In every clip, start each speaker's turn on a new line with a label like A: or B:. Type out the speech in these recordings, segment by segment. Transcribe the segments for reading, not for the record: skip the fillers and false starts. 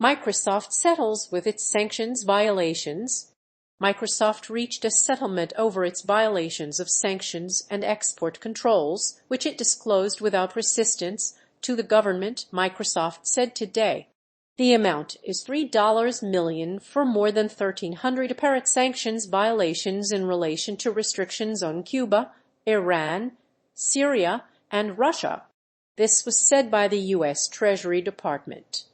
A: Microsoft settles with its sanctions violations. Microsoft reached a settlement over its violations of sanctions and export controls, which it disclosed without resistance to the government, Microsoft said today. The amount is $3 million for more than 1,300 apparent sanctions violations in relation to restrictions on Cuba, Iran, Syria, and Russia. This was said by the U.S. Treasury Department.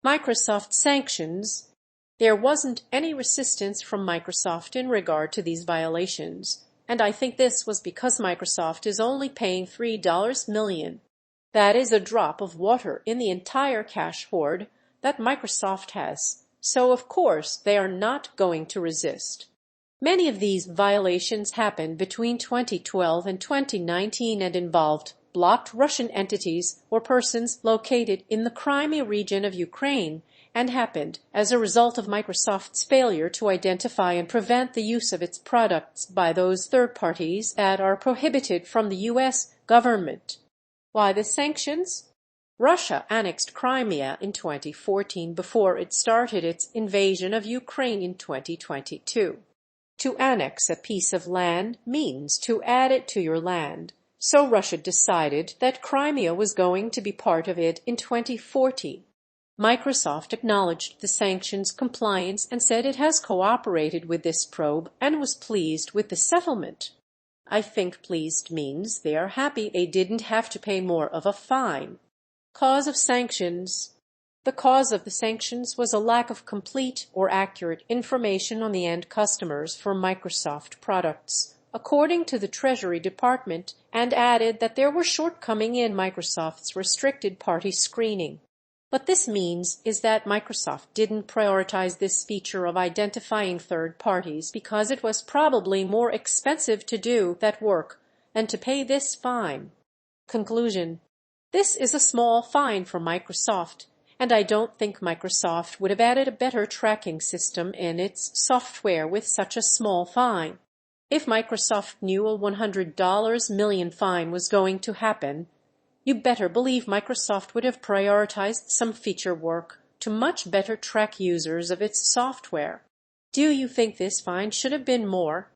A: Microsoft sanctions. There wasn't any resistance from Microsoft in regard to these violations, and I think this was because Microsoft is only paying $3 million. That is a drop of water in the entire cash hoard that Microsoft has, so of course they are not going to resist. Many of these violations happened between 2012 and 2019 and involved blocked Russian entities or persons located in the Crimea region of Ukraine, and happened as a result of Microsoft's failure to identify and prevent the use of its products by those third parties that are prohibited from the U.S. government. Why the sanctions? Russia annexed Crimea in 2014 before it started its invasion of Ukraine in 2022. To annex a piece of land means to add it to your land, so Russia decided that Crimea was going to be part of it in 2014. Microsoft acknowledged the sanctions compliance and said it has cooperated with this probe and was pleased with the settlement. I think pleased means they are happy they didn't have to pay more of a fine. Cause of sanctions. The cause of the sanctions was a lack of complete or accurate information on the end customers for Microsoft products, according to the Treasury Department, and added that there were shortcomings in Microsoft's restricted party screening. What this means is that Microsoft didn't prioritize this feature of identifying third parties because it was probably more expensive to do that work than to pay this fine. Conclusion. This is a small fine for Microsoft, and I don't think Microsoft would have added a better tracking system in its software with such a small fine. If Microsoft knew a $100 million fine was going to happen, you better believe Microsoft would have prioritized some feature work to much better track users of its software. Do you think this fine should have been more?